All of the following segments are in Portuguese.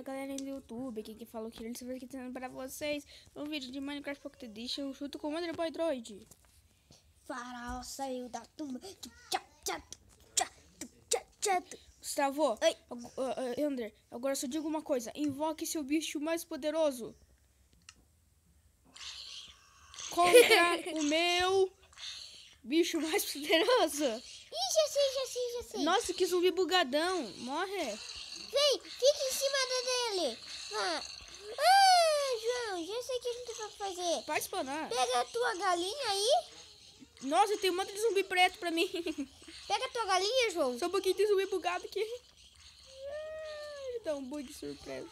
galera do YouTube aqui que falou que ele estava aqui trazendo para vocês um vídeo de Minecraft Pocket Edition junto com o Wonder Boy Droid. Faraó saiu da tumba. Gustavo, Ender, agora só digo uma coisa: invoque seu bicho mais poderoso contra o meu bicho mais poderoso. Ih, já sei. Nossa, que zumbi bugadão. Morre. Vem, fica em cima dele. João, já sei o que a gente vai fazer. Pode spawnar. Pega a tua galinha aí. Nossa, tem um monte de zumbi preto pra mim. Pega a tua galinha, João. Só um pouquinho de zumbi bugado aqui. Dá um bug de surpresa.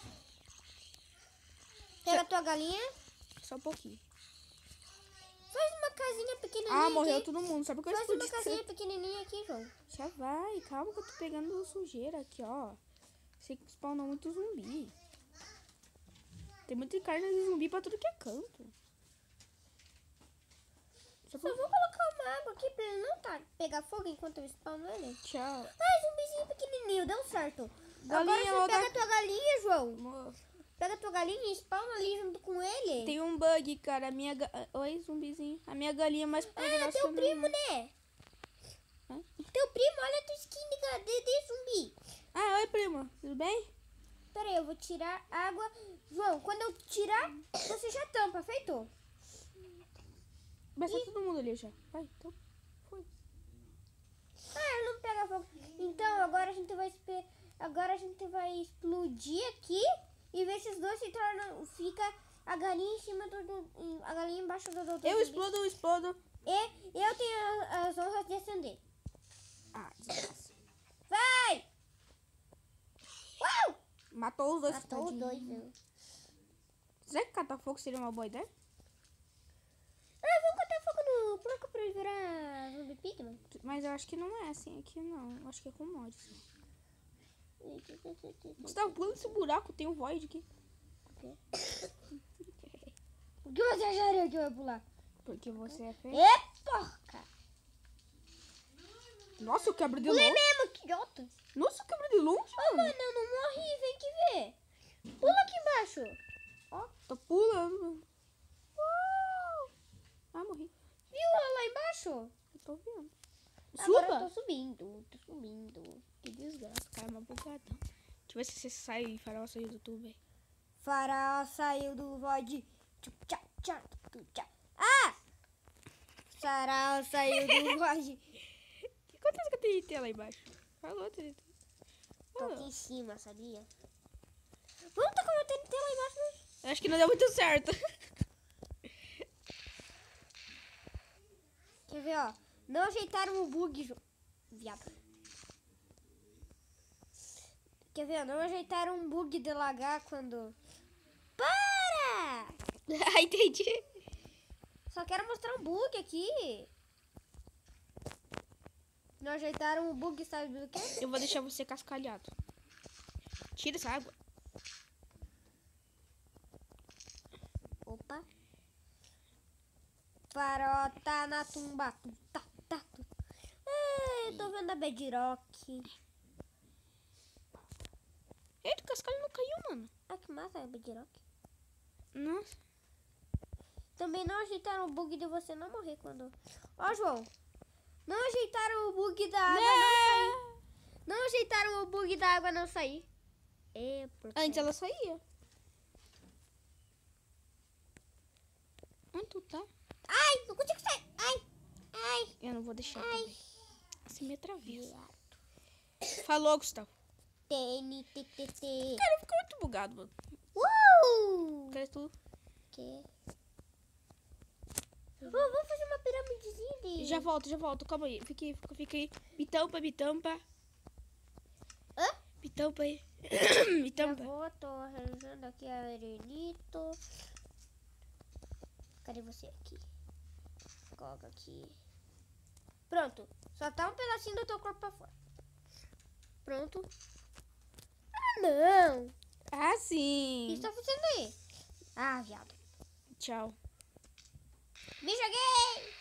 Pega a tua galinha. Só um pouquinho. Faz uma casinha pequenininha. Ah, morreu aqui. todo mundo. Sabe o que eu Faz uma explodi? casinha pequenininha aqui, João. Já vai. Calma que eu tô pegando sujeira aqui, ó. Sei que spawnou muito zumbi. Tem muita carne de zumbi pra tudo que é canto. Só vou colocar uma água aqui pra ele não pegar fogo enquanto eu spawno ele. Tchau. Ai, zumbizinho pequenininho, deu certo. Galinha, Agora você pega a tua galinha, João. Tem Pega a tua galinha e spawna ali junto com ele. um bug, cara. Oi, zumbizinho. A minha galinha mais poderosa. Teu primo, né? Hã? Teu primo, olha a tua skin de zumbi. Ah, oi, primo. Tudo bem? Pera aí, eu vou tirar água. João, quando eu tirar, você já tampa, feito? Vai ser todo mundo ali já. Vai, então. Foi. Ele não pega fogo. Então, agora a gente vai explodir aqui e ver se os dois se tornam. Fica a galinha em cima a galinha embaixo do outro. Eu explodo. E eu tenho as honras de acender. Ah, desgraça. Vai! Uau! Matou os dois. Matou os dois. Né? Será que catar fogo seria uma boa ideia? Vamos catar fogo no bloco pra ele virar zumbi pigman. Mas eu acho que não é assim aqui, não. Eu acho que é com mod. Você tá pulando esse buraco, tem um void aqui. Por que você acharia que eu ia pular? Porque você é feio. Porca! Nossa, eu quebro de Pulei longe. mesmo, que idiota! Nossa, eu quebro de longe, Ô, mano, eu não morri, vem que ver. Pula aqui embaixo. Ó, tô pulando. Ah, morri. Viu lá embaixo? Eu tô vendo. Agora Suba! eu tô subindo. Que desgraça, cara, uma bugadão. Deixa eu ver se você sai e Faraó saiu do YouTube. Faraó saiu do void. Faraó saiu do void. Quantas que tem TNT lá embaixo? Falou, TNT. Tô aqui em cima, sabia? Vamos tacar uma TNT lá embaixo, né? Acho que não deu muito certo. Quer ver, ó? Não ajeitaram o bug, viado. Quer ver, ó? Não ajeitaram um bug de lagar quando... Para! Ah, entendi. Só quero mostrar um bug aqui. Não ajeitaram o bug, sabe do quê? Eu vou deixar você cascalhado. Tira essa água. Opa. Faraó tá na tumba. Eu tô vendo a Bedrock. Eita, o cascalho não caiu, mano. Ah, que massa a Bedrock. Nossa. Também não ajeitaram o bug de você não morrer quando... Ó, João. Não ajeitaram o bug da água não sair. Não ajeitaram o bug da água não sair. Antes ela saía. Onde tu tá? Ai, não consigo sair. Ai. Eu não vou deixar também. Você me atravessa. Falou, Gustavo. TNTTT. Cara, ficou muito bugado, mano. Cadê tu? Que? Vamos fazer uma piramidezinha de... Já volto. Calma aí. Fica aí. Me tampa. Hã? Me tampa aí. Me Já tampa. vou, tô arranjando aqui a arenito. Cadê você aqui? Coloca aqui. Pronto. Só tá um pedacinho do teu corpo pra fora. Pronto. Ah, não. Ah, O sim. que está fazendo aí? Ah, viado. Tchau. Me joguei!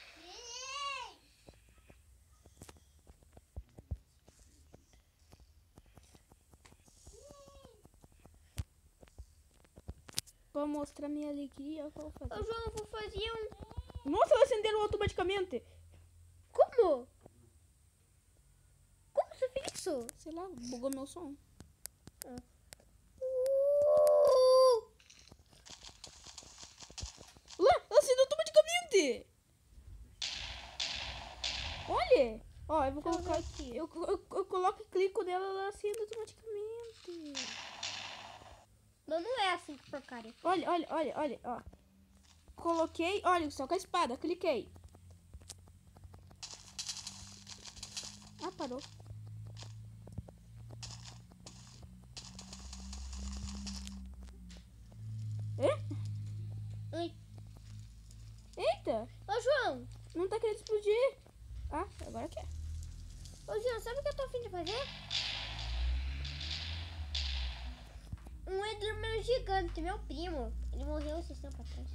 Pra mostrar minha alegria, eu vou fazer. Ô, João, eu vou fazer um... Nossa, elas acenderam automaticamente. Como? Como você fez isso? Sei lá, bugou meu som. Lá, ela acendeu automaticamente. Olha. Ó, eu vou colocar aqui. Eu coloco e clico nela, ela acende automaticamente. Não é assim, que porcaria. Olha, ó. Coloquei, olha só, com a espada, cliquei. Ah, parou. Oi. Eita, Ô, João. não tá querendo explodir. Ah, agora quer. Ô, João, sabe o que eu tô a fim de fazer? Um Enderman gigante, meu primo. Ele morreu esses tempos atrás.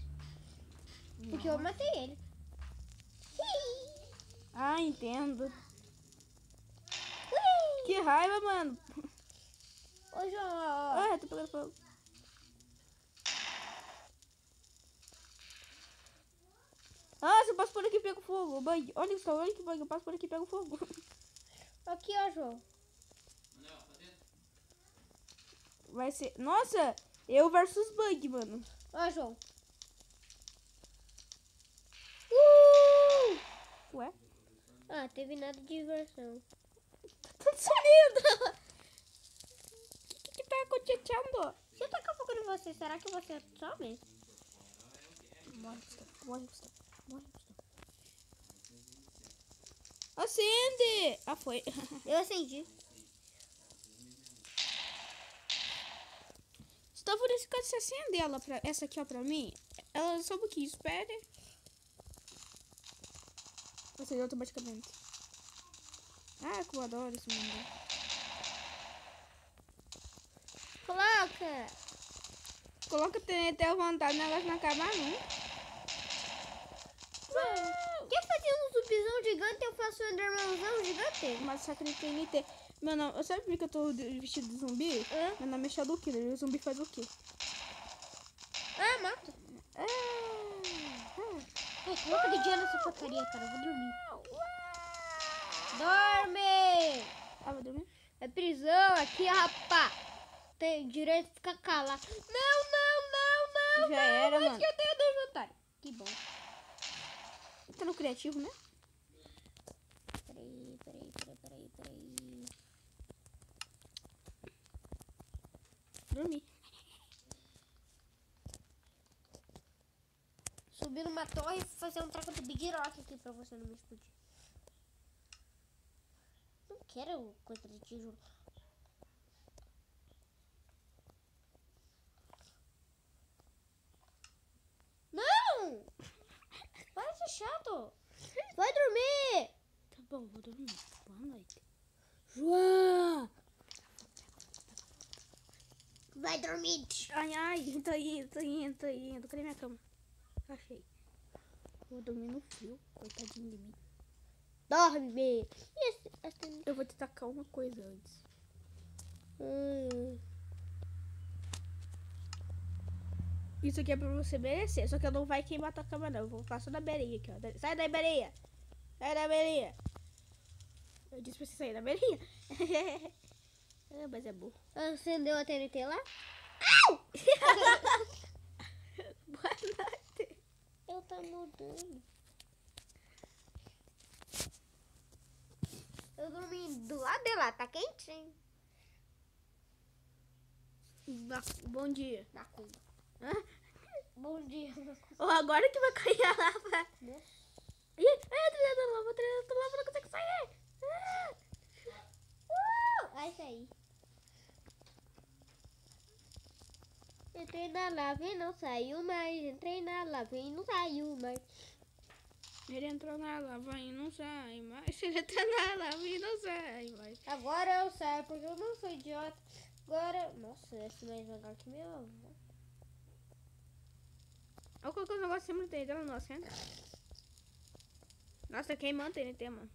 Porque eu matei ele. Ah, entendo. Ui. Que raiva, mano. Ô, João, ó. Ah, tô pegando fogo. Ah, se eu passo por aqui, pego fogo. Bug. Olha só, olha que bug. Eu passo por aqui e pego fogo. Aqui, ó, João. Vai ser... Nossa, eu versus bug, mano. Ó, João. Ué? Ah, teve nada de diversão. Tá sumindo. O que tá acontecendo? Se eu tacar fogo em você, será que você some? Morre, Gustavo. Morre, Gustavo. Morre, Gustavo. Acende! Ah, foi. Eu acendi. Gustavo, nesse caso, você acende ela pra... Essa aqui, ó, pra mim. Ela só um pouquinho, espere. Acendeu automaticamente. Ah, como eu adoro esse mundo. Coloca. Coloca o TNT à vontade, negócio não acabar, não. Quer fazer um zumbizão gigante? Eu faço um Endermanzão gigante? Mas só que não tem TNT. Meu nome, sabe por que eu tô vestido de zumbi? Hã? Meu nome é Shadow Killer. E o zumbi faz o quê? Ah, mata. Coloca de dia nessa porcaria, cara. Eu vou dormir. Dorme! Ah, vai dormir? É prisão aqui, rapá. Tem direito de ficar calado. Não. Já era, Mas mano. que eu tenho dois otários. Que bom. Tá no criativo, né? Peraí. Dormi. Subir numa torre e fazer um treco de Big Rock aqui pra você não me explodir. Não quero coisa de tijolo. Não! Para de ser chato. Vai dormir. Tá bom, vou dormir. Boa noite. João! Vai dormir. Ai, tô indo. Cadê minha cama? Achei. Vou dormir no frio. Coitadinho de mim. Dorme. Eu vou te tacar uma coisa antes. Isso aqui é pra você merecer. Só que eu não vai queimar tua cama, não. Eu vou passar da beirinha aqui, ó. Sai da beirinha. Sai da beirinha. Eu disse pra você sair da beirinha. Mas é burro. Acendeu a TNT lá? Boa noite. Eu tô mudando. Eu dormi do lado de lá, tá quentinho. Bom dia. Na cumba. Hã? Bom dia. Oh, agora que vai cair a lava. Nossa. Ih, trilha da lava, não consegue sair. Vai sair. Entrei na lava e não saiu mais. Entrei na lava e não saiu mais. Ele entrou na lava e não sai mais. Ele entrou na lava e não sai mais. Agora eu saio porque eu não sou idiota. Agora. Nossa, esse é mais legal que meu avô. Olha colocar os negócios sempre tem dela, nossa, hein? Nossa, queimando TNT, mano.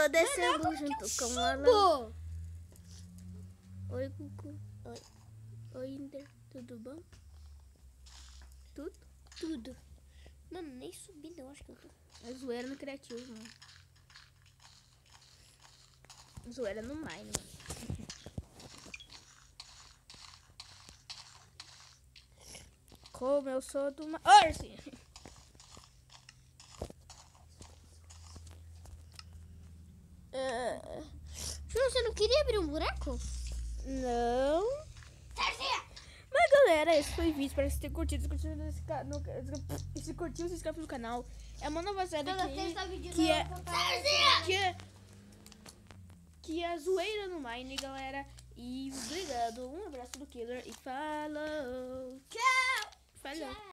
tô descendo junto com a Lana. Subo! Oi, Cucu. Oi, Inder. Tudo bom? Tudo? Tudo. Mano, nem subindo, eu acho que eu tô. É zoeira no criativo, mano. Zoeira no Mine, mano. Como eu sou do Orsi. Você não queria abrir um buraco? Não. Mas galera, esse foi o vídeo. Espero que vocês tenham curtido. Se curtiu, se inscreve no canal. É uma nova série que é zoeira no Mine, galera. E obrigado. Um abraço do Killer e falou. Tchau! Falou.